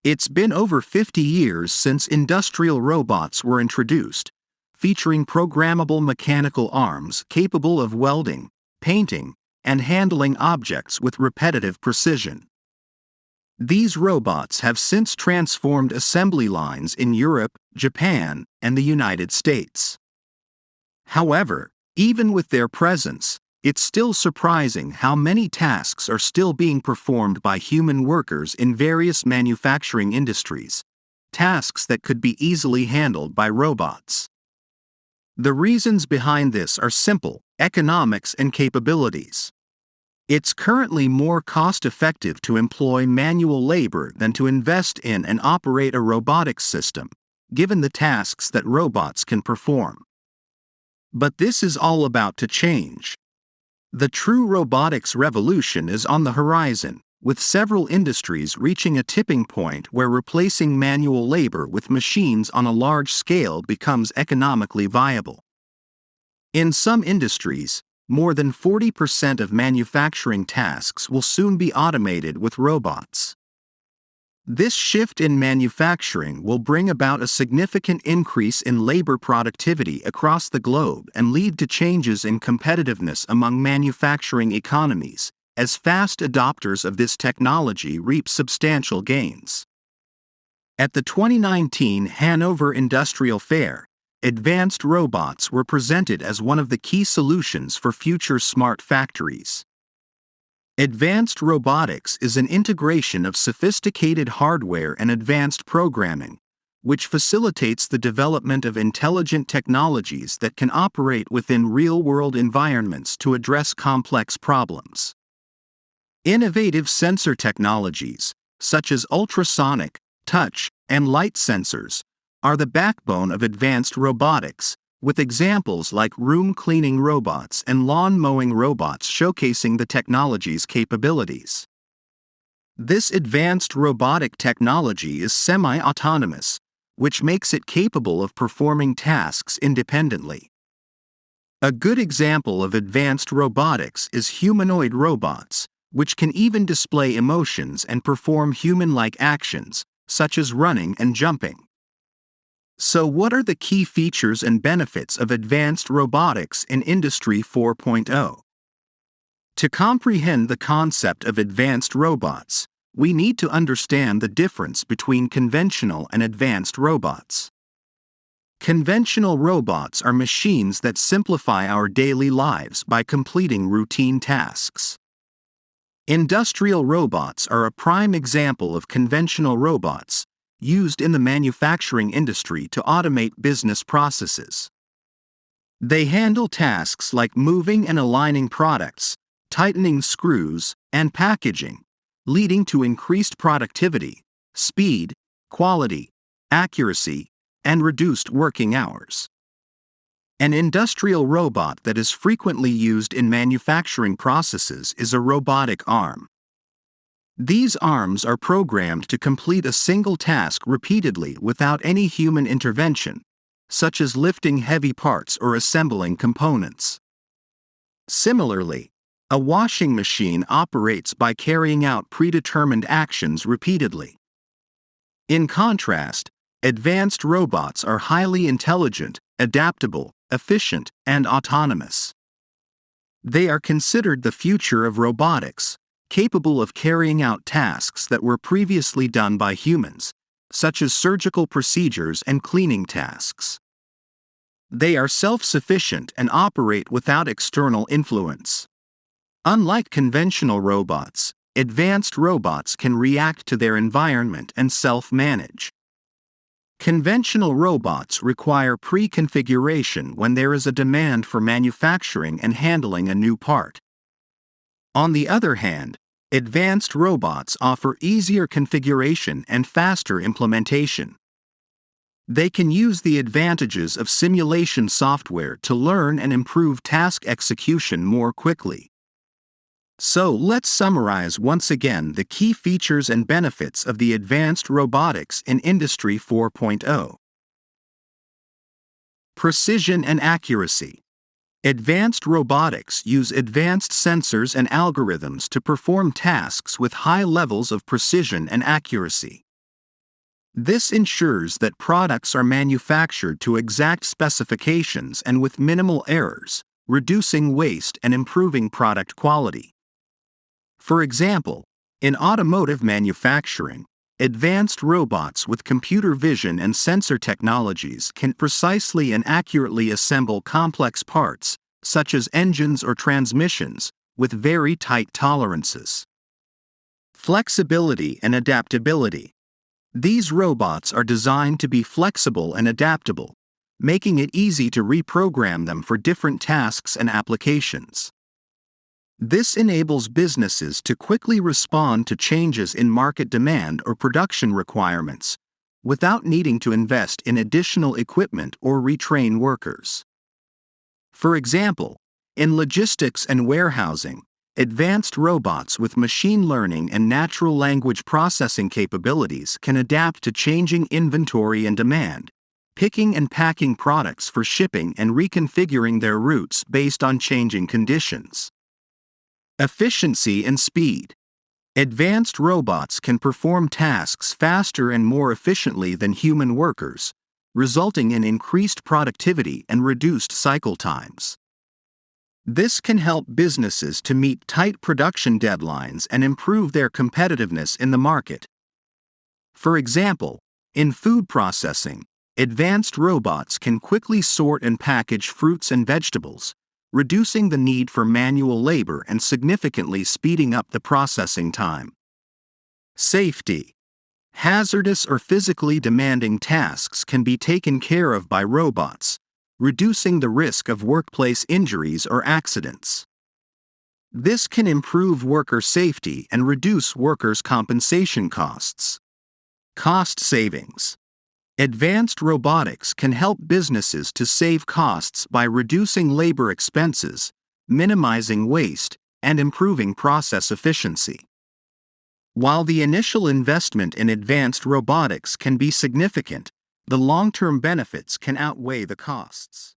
It's been over 50 years since industrial robots were introduced, featuring programmable mechanical arms capable of welding, painting, and handling objects with repetitive precision. These robots have since transformed assembly lines in Europe, Japan, and the United States. However, even with their presence, it's still surprising how many tasks are still being performed by human workers in various manufacturing industries, tasks that could be easily handled by robots. The reasons behind this are simple: economics and capabilities. It's currently more cost-effective to employ manual labor than to invest in and operate a robotics system, given the tasks that robots can perform. But this is all about to change. The true robotics revolution is on the horizon, with several industries reaching a tipping point where replacing manual labor with machines on a large scale becomes economically viable. In some industries, more than 40% of manufacturing tasks will soon be automated with robots. This shift in manufacturing will bring about a significant increase in labor productivity across the globe and lead to changes in competitiveness among manufacturing economies, as fast adopters of this technology reap substantial gains. At the 2019 Hanover Industrial Fair, advanced robots were presented as one of the key solutions for future smart factories. Advanced robotics is an integration of sophisticated hardware and advanced programming, which facilitates the development of intelligent technologies that can operate within real-world environments to address complex problems. Innovative sensor technologies, such as ultrasonic, touch, and light sensors, are the backbone of advanced robotics, with examples like room cleaning robots and lawn mowing robots showcasing the technology's capabilities. This advanced robotic technology is semi-autonomous, which makes it capable of performing tasks independently. A good example of advanced robotics is humanoid robots, which can even display emotions and perform human-like actions, such as running and jumping. So what are the key features and benefits of advanced robotics in Industry 4.0? To comprehend the concept of advanced robots, we need to understand the difference between conventional and advanced robots. Conventional robots are machines that simplify our daily lives by completing routine tasks. Industrial robots are a prime example of conventional robots, used in the manufacturing industry to automate business processes. They handle tasks like moving and aligning products, tightening screws, and packaging, leading to increased productivity, speed, quality, accuracy, and reduced working hours. An industrial robot that is frequently used in manufacturing processes is a robotic arm. These arms are programmed to complete a single task repeatedly without any human intervention, such as lifting heavy parts or assembling components. Similarly, a washing machine operates by carrying out predetermined actions repeatedly. In contrast, advanced robots are highly intelligent, adaptable, efficient, and autonomous. They are considered the future of robotics, capable of carrying out tasks that were previously done by humans, such as surgical procedures and cleaning tasks. They are self-sufficient and operate without external influence. Unlike conventional robots, advanced robots can react to their environment and self-manage. Conventional robots require pre-configuration when there is a demand for manufacturing and handling a new part. On the other hand, advanced robots offer easier configuration and faster implementation. They can use the advantages of simulation software to learn and improve task execution more quickly. So let's summarize once again the key features and benefits of the advanced robotics in Industry 4.0. Precision and accuracy. Advanced robotics use advanced sensors and algorithms to perform tasks with high levels of precision and accuracy. This ensures that products are manufactured to exact specifications and with minimal errors, reducing waste and improving product quality. For example, in automotive manufacturing, advanced robots with computer vision and sensor technologies can precisely and accurately assemble complex parts, such as engines or transmissions, with very tight tolerances. Flexibility and adaptability. These robots are designed to be flexible and adaptable, making it easy to reprogram them for different tasks and applications. This enables businesses to quickly respond to changes in market demand or production requirements, without needing to invest in additional equipment or retrain workers. For example, in logistics and warehousing, advanced robots with machine learning and natural language processing capabilities can adapt to changing inventory and demand, picking and packing products for shipping and reconfiguring their routes based on changing conditions. Efficiency and speed. Advanced robots can perform tasks faster and more efficiently than human workers, resulting in increased productivity and reduced cycle times. This can help businesses to meet tight production deadlines and improve their competitiveness in the market. For example, in food processing, advanced robots can quickly sort and package fruits and vegetables, reducing the need for manual labor and significantly speeding up the processing time. Safety. Hazardous or physically demanding tasks can be taken care of by robots, reducing the risk of workplace injuries or accidents. This can improve worker safety and reduce workers' compensation costs. Cost savings. Advanced robotics can help businesses to save costs by reducing labor expenses, minimizing waste, and improving process efficiency. While the initial investment in advanced robotics can be significant, the long-term benefits can outweigh the costs.